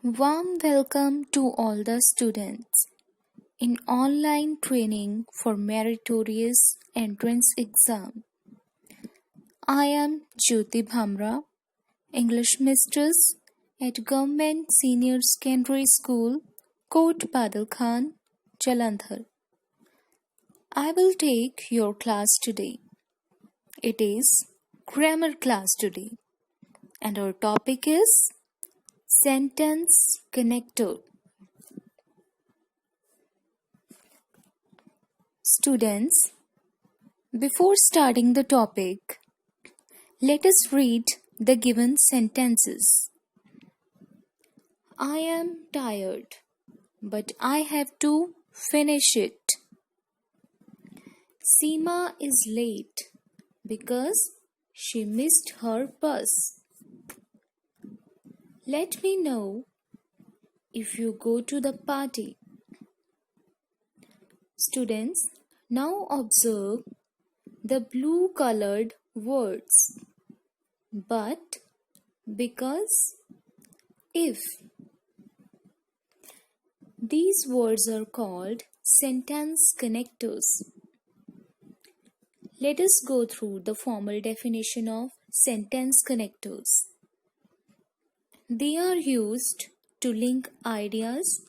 Warm welcome to all the students in online training for meritorious entrance exam. I am Jyoti Bhamra, English Mistress at Government Senior Secondary School, Kot Badal Khan, Jalandhar. I will take your class today. It is grammar class today, and our topic is sentence connector. Students, before starting the topic, let us read the given sentences. I am tired, but I have to finish it. Seema is late because she missed her bus. Let me know if you go to the party. Students, now observe the blue colored words. But, because, if. These words are called sentence connectors. Let us go through the formal definition of sentence connectors. They are used to link ideas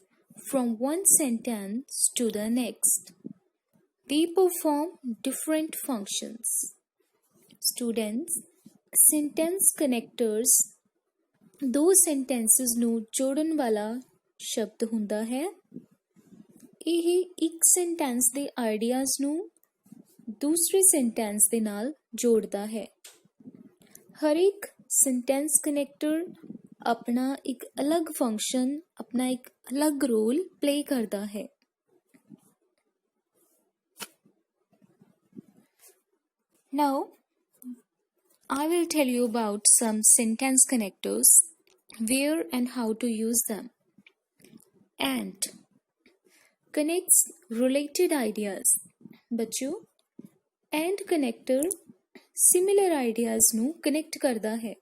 from one sentence to the next. They perform different functions. Students, sentence connectors ਦੋ sentences ਨੂੰ ਜੋੜਨ ਵਾਲਾ ਸ਼ਬਦ ਹੁੰਦਾ ਹੈ। ਇਹ ਇੱਕ sentence ਦੇ ideas ਨੂੰ ਦੂਸਰੇ sentence ਦੇ ਨਾਲ ਜੋੜਦਾ ਹੈ। ਹਰ ਇੱਕ sentence connector ਆਪਣਾ ਇੱਕ ਅਲੱਗ function, ਆਪਣਾ ਇੱਕ ਅਲੱਗ role play ਕਰਦਾ ਹੈ। Now, I will tell you about some sentence connectors, where and how to use them. And connects related ideas. बच्चों, and connector similar ideas ਨੂੰ connect ਕਰਦਾ ਹੈ।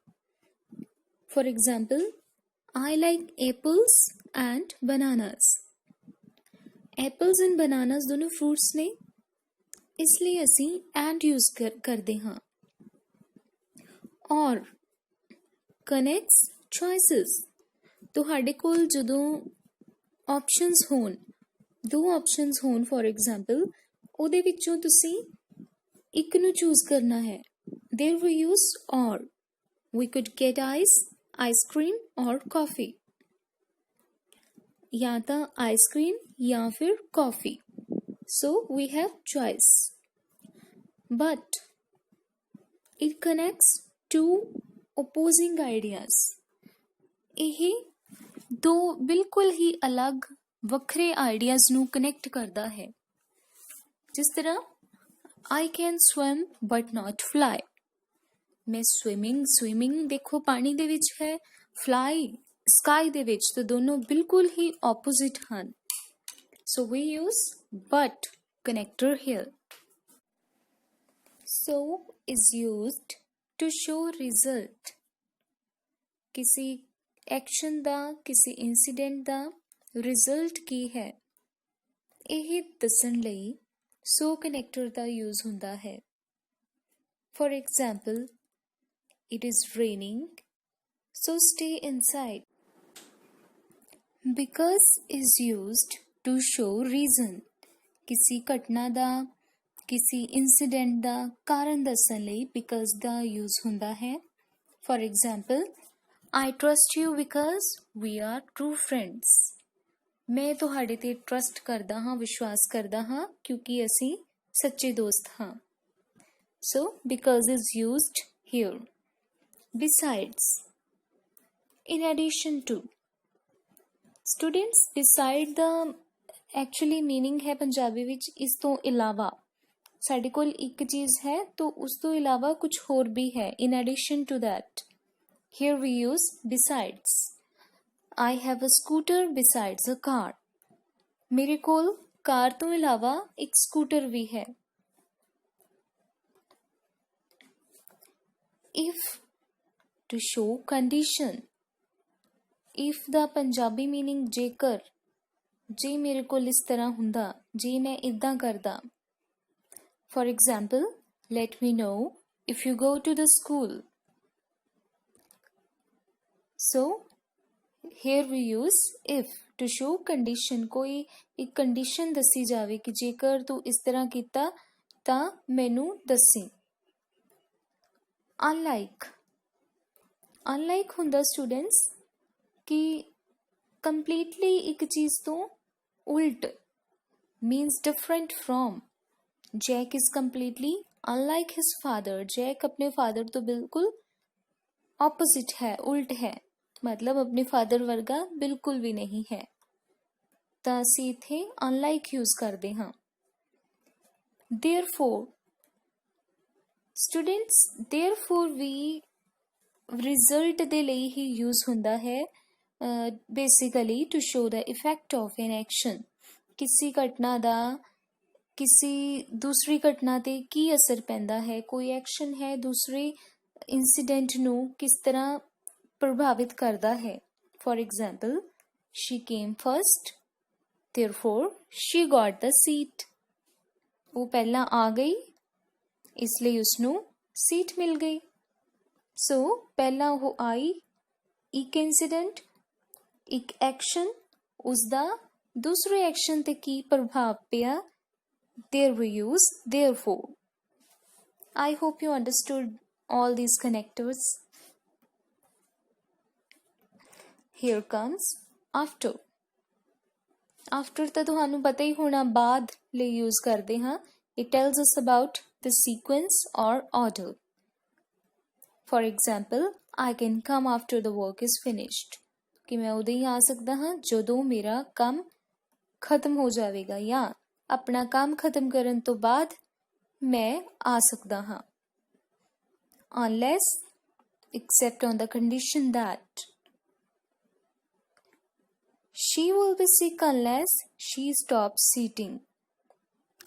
For example, I like apples and bananas. Apples and bananas दोनों fruits ने, इसलिए ਅਸੀਂ and use ਕਰਦੇ ਹਾਂ। और connects choices. ਤੁਹਾਡੇ ਕੋਲ ਜਦੋਂ options ਹੋਣ, ਦੋ options ਹੋਣ for example, ਉਹਦੇ ਵਿੱਚੋਂ ਤੁਸੀਂ ਇੱਕ ਨੂੰ choose ਕਰਨਾ ਹੈ। There we use or. We could get ice cream or coffee. या ਤਾਂ ice cream या फिर coffee. So we have choice. But it connects two opposing ideas. ਇਹ ਦੋ ਬਿਲਕੁਲ ਹੀ ਅਲੱਗ ਵੱਖਰੇ ਆਈਡੀਆਜ਼ ਨੂੰ ਕਨੈਕਟ ਕਰਦਾ ਹੈ। ਜਿਸ ਤਰ੍ਹਾਂ I can swim but not fly. ਮੈਂ swimming ਦੇਖੋ ਪਾਣੀ ਦੇ ਵਿੱਚ ਹੈ, fly sky ਦੇ ਵਿੱਚ, ਤਾਂ ਦੋਨੋਂ ਬਿਲਕੁਲ ਹੀ opposite ਹਨ। So we use but connector here. So is used to show result. किसी एक्शन ਦਾ, ਕਿਸੇ incident ਦਾ result ਕੀ ਹੈ, ਇਹ ਦੱਸਣ ਲਈ so connector ਦਾ use ਹੁੰਦਾ ਹੈ। For example, it is raining, so stay inside. Because is used to show reason. किसी घटना ਦਾ, किसी incident ਦਾ ਕਾਰਨ ਦੱਸਣ ਲਈ because ਦਾ use ਹੁੰਦਾ ਹੈ। For example, I trust you because we are true friends. ਮੈਂ ਤੁਹਾਡੇ ਤੇ trust ਕਰਦਾ ਹਾਂ, ਵਿਸ਼ਵਾਸ ਕਰਦਾ ਹਾਂ ਕਿਉਂਕਿ ਅਸੀਂ ਸੱਚੇ ਦੋਸਤ ਹਾਂ। So, because is used here. Besides, in addition to. Students, beside the actually meaning ਹੈ ਪੰਜਾਬੀ ਵਿੱਚ ਇਸ ਤੋਂ ਇਲਾਵਾ। ਸਾਡੇ ਕੋਲ ਇੱਕ ਚੀਜ਼ ਹੈ ਤਾਂ ਉਸ ਤੋਂ ਇਲਾਵਾ ਕੁਝ ਹੋਰ ਵੀ ਹੈ। In addition to that. Here we use besides. I have a scooter besides a car. ਮੇਰੇ ਕੋਲ ਕਾਰ ਤੋਂ ਇਲਾਵਾ ਇੱਕ ਸਕੂਟਰ ਵੀ ਹੈ। If to show condition. if the Punjabi meaning ਜੇਕਰ, ਜੇ ਮੇਰੇ ਕੋਲ ਇਸ ਤਰ੍ਹਾਂ ਹੁੰਦਾ, ਜੇ ਮੈਂ ਇੱਦਾਂ ਕਰਦਾ। For example, let me know if you go to the school. So here we use if to show condition, कोई एक condition दसी जावे कि जेकर तू इस तरह कीता ਤਾਂ ਮੈਨੂੰ दसी। अनलाइक ਹੁੰਦਾ स्टूडेंट्स कि completely एक चीज़ तो उल्ट, means different from। Jack is completely unlike his father, Jack अपने फादर तो बिल्कुल ऑपोजिट है, उल्ट है, मतलब अपने फादर वर्गा बिल्कुल भी नहीं है। ਤਾਂ ਅਸੀਂ ਇੱਥੇ unlike यूज ਕਰਦੇ ਹਾਂ। therefore students, therefore ਵੀ रिजल्ट ਦੇ ਲਈ ਹੀ यूज ਹੁੰਦਾ है, basically to show the effect of an action. किसी घटना ਦਾ किसी दूसरी घटना ਤੇ ਕੀ असर ਪੈਂਦਾ है, कोई एक्शन है दूसरे इंसिडेंट ਨੂੰ किस तरह प्रभावित करता है। For example, she came first, therefore she got the seat। वो ਪਹਿਲਾਂ ਆ ਗਈ, इसलिए उसਨੂੰ सीट मिल गई। सो ਪਹਿਲਾਂ ਉਹ आई, एक इंसिडेंट, एक एक्शन, उसका दूसरे एक्शन ਤੇ ਕੀ प्रभाव ਪਿਆ, there we use therefore। I hope you understood all these connectors। Here comes after। after ਤਾਂ ਤੁਹਾਨੂੰ ਪਤਾ ਹੀ ਹੋਣਾ, ਬਾਅਦ ਲਈ यूज ਕਰਦੇ ਹਾਂ। It tells us about the sequence or order। For example, I can come after the work is finished। कि मैं उदों ही आ सकता हाँ ਜਦੋਂ मेरा काम खत्म हो जाएगा, या अपना काम खत्म करन तो बाद मैं आ सकता हाँ। Unless, except on the condition that she will be sick unless she stops eating।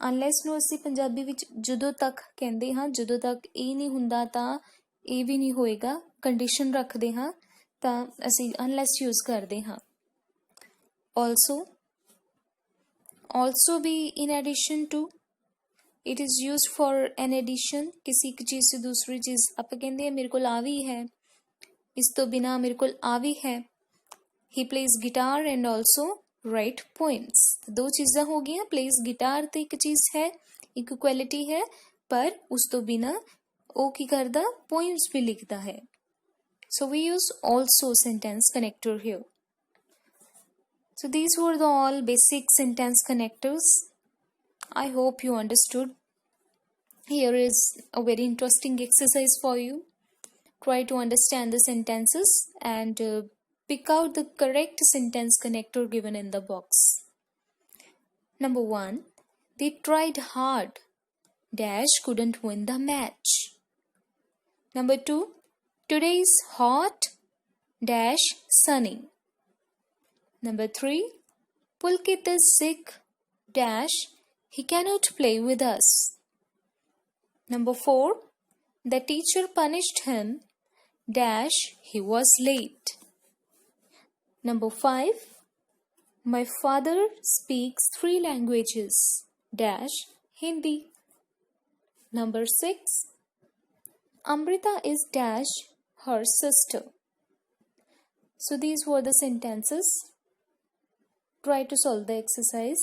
unless ਨੂੰ ਅਸੀਂ ਪੰਜਾਬੀ ਵਿੱਚ ਜਦੋਂ ਤੱਕ ਕਹਿੰਦੇ ਹਾਂ, ਜਦੋਂ ਤੱਕ ਇਹ ਨਹੀਂ ਹੁੰਦਾ ਤਾਂ ਇਹ ਵੀ ਨਹੀਂ ਹੋਏਗਾ, ਕੰਡੀਸ਼ਨ ਰੱਖਦੇ ਹਾਂ ਤਾਂ ਅਸੀਂ unless यूज ਕਰਦੇ ਹਾਂ। also भी in addition to, it is used for an addition। किसी एक चीज़ से दूसरी चीज़ आप कहते हैं मेरे को आ भी है, इस तो बिना मेरे को आ भी है। he plays guitar and also write poems। दो चीज़ां हो गई, plays guitar तो एक चीज़ है, एक क्वालिटी है, पर उस तो बिना वो की करदा, poems भी लिखता है। so we use also sentence connector here। So these were the all basic sentence connectors। I hope you understood। Here is a very interesting exercise for you। Try to understand the sentences and pick out the correct sentence connector given in the box। Number 1, they tried hard, dash couldn't win the match। Number 2, today is hot, dash sunny। Number 3, Pulkit is sick, dash he cannot play with us। Number 4, the teacher punished him, dash he was late। Number 5, my father speaks 3 languages, dash Hindi। Number 6, Amrita is dash her sister। So these were the sentences। Try to solve the exercise।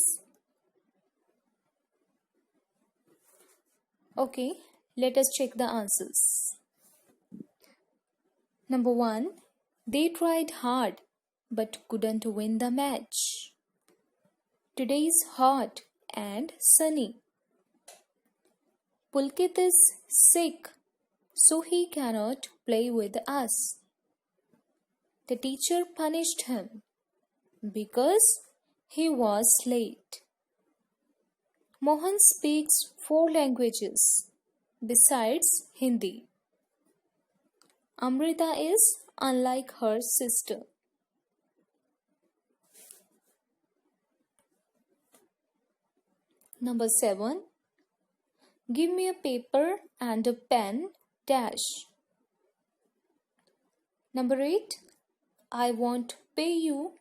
Okay, let us check the answers। Number 1, they tried hard but couldn't win the match। Today is hot and sunny। Pulkit is sick, so he cannot play with us। The teacher punished him because he was late। Mohan speaks 4 languages besides Hindi। Amrita is unlike her sister। Number 7, give me a paper and a pen, dash। Number 8, I want pay you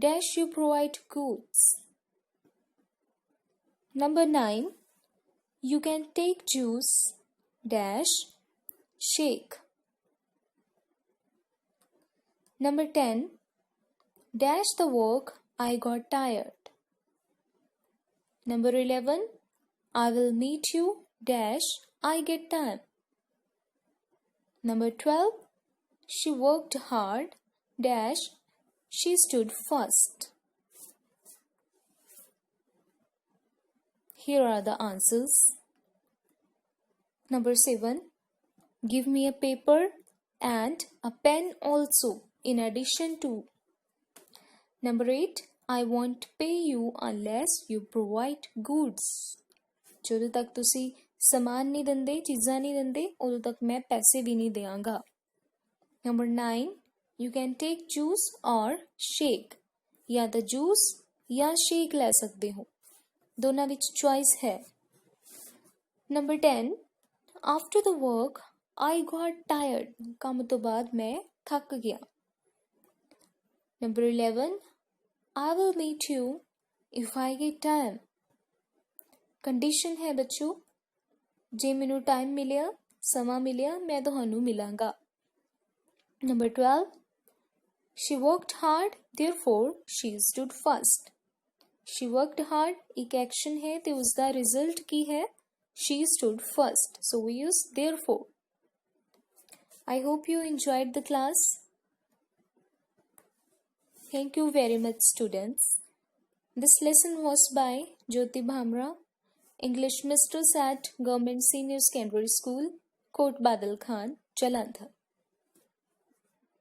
dash you provide goods. Number 9. You can take juice dash shake. Number 10. Dash the work I got tired. Number 11. I will meet you dash I get time. Number 12. She worked hard dash she stood first. Here are the answers. Number 7. Give me a paper and a pen also in addition to. Number 8. I won't pay you unless you provide goods. ਜਦੋਂ ਤੱਕ ਤੁਸੀਂ ਸਮਾਨ ਨਹੀਂ ਦਿੰਦੇ, ਚੀਜ਼ਾਂ ਨਹੀਂ ਦਿੰਦੇ, ਉਦੋਂ ਤੱਕ ਮੈਂ ਪੈਸੇ ਵੀ ਨਹੀਂ ਦਿਆਂਗਾ. Number 9. You can take juice or shake. ਜਾਂ ਤਾਂ ਜੂਸ ਜਾਂ ਸ਼ੇਕ ਲੈ ਸਕਦੇ ਹੋ. ਦੋਨਾਂ ਵਿੱਚ ਚੁਆਇਸ ਹੈ. Number 10. After the work, I got tired. ਕੰਮ ਤੋਂ ਬਾਅਦ ਮੈਂ ਥੱਕ ਗਿਆ. Number 11. I will meet you if I get time. Condition ਹੈ ਬੱਚੋ, ਜੇ ਮੈਨੂੰ ਟਾਈਮ ਮਿਲਿਆ, ਸਮਾਂ ਮਿਲਿਆ, ਮੈਂ ਤੁਹਾਨੂੰ ਮਿਲਾਂਗਾ. Number 12. She worked hard, therefore she stood first. She worked hard एक एक्शन है तो उसका रिजल्ट की है she stood first. So we use therefore. I hope you enjoyed the class. Thank you very much, students. This lesson was by Jyoti Bhamra, English Mistress at Government Senior Secondary School, Kot Badal Khan, Jalandhar.